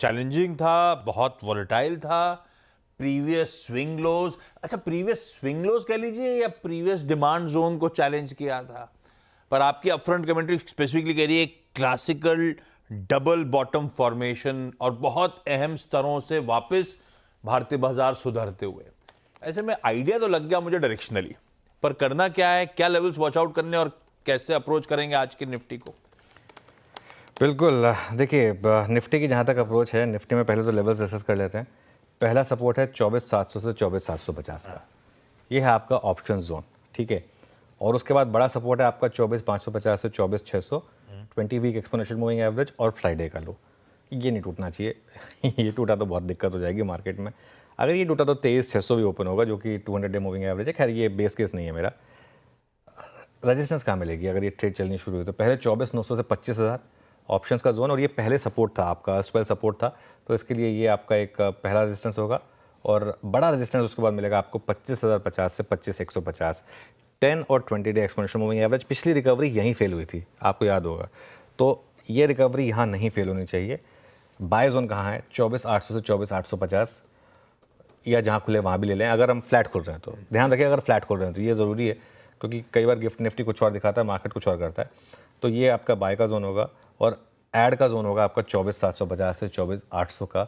Challenging था, बहुत volatile था। प्रीवियस स्विंग लोज, अच्छा प्रीवियस स्विंग लोज कह लीजिए या प्रीवियस डिमांड जोन को चैलेंज किया था। पर आपकी अपफ्रंट कमेंट्री स्पेसिफिकली कह रही है क्लासिकल डबल बॉटम फॉर्मेशन और बहुत अहम स्तरों से वापस भारतीय बाजार सुधरते हुए। ऐसे में आइडिया तो लग गया मुझे डायरेक्शनली, पर करना क्या है, क्या लेवल्स वॉच आउट करने और कैसे अप्रोच करेंगे आज की निफ्टी को? बिल्कुल, देखिए निफ्टी की जहाँ तक अप्रोच है, निफ्टी में पहले तो लेवल्स डिस्कस कर लेते हैं। पहला सपोर्ट है 24,700 से 24,750 का, ये है आपका ऑप्शन जोन, ठीक है। और उसके बाद बड़ा सपोर्ट है आपका 24,550 से 24,600, 20 वीक एक्सपोनेंशियल मूविंग एवरेज और फ्राइडे का लो। ये नहीं टूटना चाहिए ये टूटा तो बहुत दिक्कत हो जाएगी मार्केट में। अगर ये टूटा तो 23,600 भी ओपन होगा, जो कि 200 डे मूविंग एवरेज है। खैर ये बेस केस नहीं है मेरा। रेजिस्टेंस कहाँ मिलेगी अगर ये ट्रेड चलनी शुरू हुई? तो पहले 24,900 से 25,000 ऑप्शंस का जोन, और ये पहले सपोर्ट था आपका, स्पेल सपोर्ट था, तो इसके लिए ये आपका एक पहला रेजिस्टेंस होगा। और बड़ा रेजिस्टेंस उसके बाद मिलेगा आपको 25,050 से 25,150। 10 और 20 डे एक्सपोनेंशियल मूविंग एवरेज, पिछली रिकवरी यहीं फेल हुई थी, आपको याद होगा, तो ये रिकवरी यहाँ नहीं फेल होनी चाहिए। बाय जोन कहाँ है? 24,800 से 24,850, या जहाँ खुले वहाँ भी ले लें अगर हम फ्लैट खोल रहे हैं तो। ध्यान रखिए अगर फ्लैट खोल रहे हैं तो ये ज़रूरी है, क्योंकि कई बार गिफ्ट निफ्टी कुछ और दिखाता है, मार्केट कुछ और करता है। तो ये आपका बाय का जोन होगा, और ऐड का जोन होगा आपका 24,750 से 24,800 का,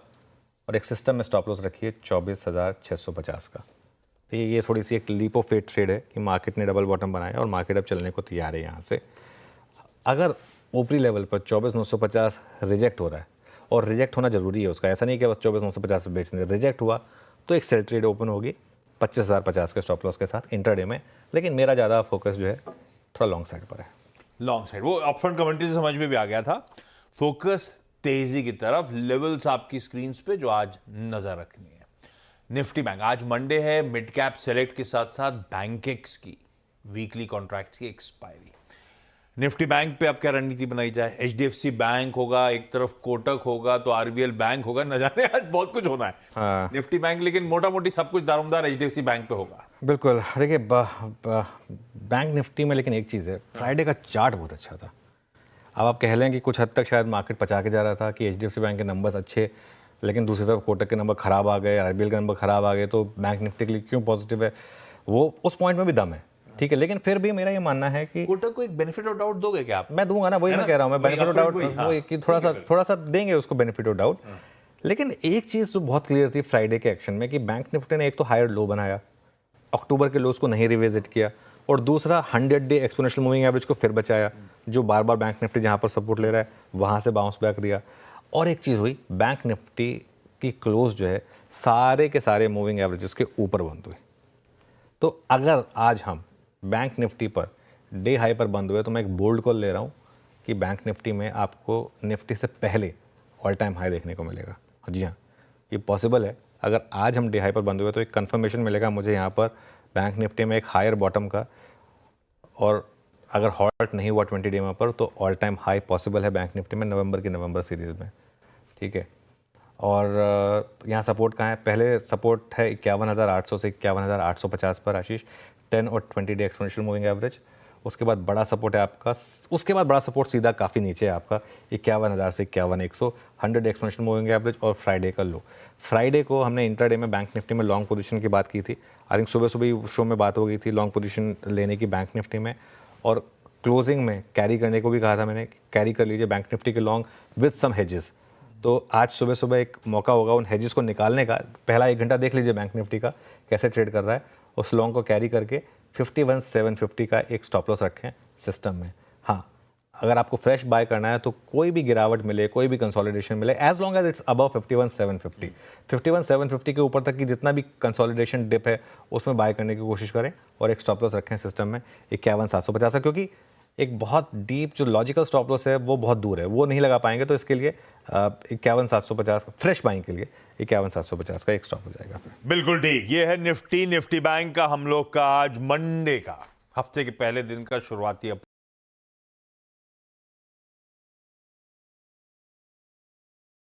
और एक सिस्टम में स्टॉप लॉस रखिए 24,650 का। तो ये थोड़ी सी एक लीप ऑफ फेथ ट्रेड है कि मार्केट ने डबल बॉटम बनाया और मार्केट अब चलने को तैयार है यहाँ से। अगर ऊपरी लेवल पर 24,950 रिजेक्ट हो रहा है, और रिजेक्ट होना जरूरी है उसका, ऐसा नहीं कि बस 24,950 बेच दें, रिजेक्ट हुआ तो एक सेल ट्रेड ओपन होगी 25,050 के स्टॉप लॉस के साथ इंट्राडे में। लेकिन मेरा ज़्यादा फोकस जो है थोड़ा लॉन्ग साइड पर है। लॉन्ग साइड, वो अपफ्रंट कमेंट्री से समझ में भी आ गया था। फोकस तेजी की तरफ, लेवल्स आपकी स्क्रीन पे जो आज नजर रखनी है। निफ्टी बैंक, आज मंडे है, मिड कैप सेलेक्ट के साथ साथ बैंकेक्स की वीकली कॉन्ट्रैक्ट्स की एक्सपायरी। निफ्टी बैंक पे अब क्या रणनीति बनाई जाए? एचडीएफसी बैंक होगा एक तरफ, कोटक होगा, तो आरबीएल बैंक होगा, न जाने आज बहुत कुछ होना है निफ्टी बैंक, लेकिन मोटा मोटी सब कुछ दारोमदार एचडीएफसी बैंक पे होगा। बिल्कुल, देखिए बैंक निफ्टी में लेकिन एक चीज़ है, फ्राइडे का चार्ट बहुत अच्छा था। अब आप कह लें कि कुछ हद तक शायद मार्केट पचा के जा रहा था कि एचडीएफसी बैंक के नंबर्स अच्छे, लेकिन दूसरी तरफ कोटक के नंबर खराब आ गए, आरबीएल के नंबर खराब आ गए, तो बैंक निफ्टी के लिए क्यों पॉजिटिव है? वो उस पॉइंट में भी दम है, ठीक है। लेकिन फिर भी मेरा ये मानना है कि कोटक को एक बेनिफिट ऑफ डाउट दोगे क्या आप? मैं दूंगा ना, वही मैं कह रहा हूँ, मैं बेनिफिट ऑफ डाउट वो एक कि थोड़ा सा देंगे उसको बेनिफिट ऑफ डाउट। लेकिन एक चीज़ तो बहुत क्लियर थी फ्राइडे के एक्शन में कि बैंक निफ्टी ने एक तो हायर लो बनाया, अक्टूबर के लोस को नहीं रिविजिट किया, और दूसरा 100 डे एक्सपोनेंशियल मूविंग एवरेज को फिर बचाया, जो बार बार बैंक निफ्टी जहाँ पर सपोर्ट ले रहा है वहाँ से बाउंस बैक दिया। और एक चीज़ हुई, बैंक निफ्टी की क्लोज जो है सारे के सारे मूविंग एवरेजेस के ऊपर बंद हुई। तो अगर आज हम bank Nifty per day high पर बंद हुए तो मैं एक बोल्ड कॉल ले रहा हूँ कि बैंक निफ्टी में आपको निफ्टी से पहले ऑल टाइम हाई देखने को मिलेगा। जी हाँ, ये पॉसिबल है। अगर आज हम डे हाई पर बंद हुए तो एक कंफर्मेशन मिलेगा मुझे यहाँ पर बैंक निफ्टी में एक हायर बॉटम का, और अगर हॉल्ट नहीं हुआ 20 डे में पर तो ऑल टाइम हाई पॉसिबल है बैंक निफ्टी में नवंबर सीरीज़ में, ठीक है। और यहाँ सपोर्ट कहाँ है? पहले सपोर्ट है 51,800 से 51,850 पर आशीष, 10 और 20 डे एक्सपोनेंशियल मूविंग एवरेज। उसके बाद बड़ा सपोर्ट है आपका, उसके बाद बड़ा सपोर्ट सीधा काफ़ी नीचे है आपका 51,000 से 51,100, 100 डे एक्सपोनेंशियल मूविंग एवरेज और फ्राइडे का लो। फ्राइडे को हमने इंट्राडे में बैंक निफ्टी में लॉन्ग पोजीशन की बात की थी। आई थिंक सुबह सुबह शो में बात हो गई थी लॉन्ग पोजीशन लेने की बैंक निफ्टी में, और क्लोजिंग में कैरी करने को भी कहा था मैंने, कैरी कर लीजिए बैंक निफ्टी के लॉन्ग विद सम हेजेस। तो आज सुबह सुबह एक मौका होगा उन हेजेस को निकालने का। पहला 1 घंटा देख लीजिए बैंक निफ्टी का कैसे ट्रेड कर रहा है, उस लॉन्ग को कैरी करके 51,750 का एक स्टॉप लॉस रखें सिस्टम में। हाँ, अगर आपको फ्रेश बाय करना है तो कोई भी गिरावट मिले, कोई भी कंसोलिडेशन मिले, as long as it's above 51,750, 51,750 के ऊपर तक की जितना भी कंसोलिडेशन डिप है उसमें बाय करने की कोशिश करें, और एक स्टॉप लॉस रखें सिस्टम में 51,750 का, क्योंकि एक बहुत डीप जो लॉजिकल स्टॉप लॉस है वो बहुत दूर है, वो नहीं लगा पाएंगे। तो इसके लिए 51,750 फ्रेश बाइंग के लिए 51,750 का एक स्टॉप हो जाएगा। बिल्कुल ठीक, ये है निफ्टी बैंक का हम लोग का आज मंडे का, हफ्ते के पहले दिन का शुरुआती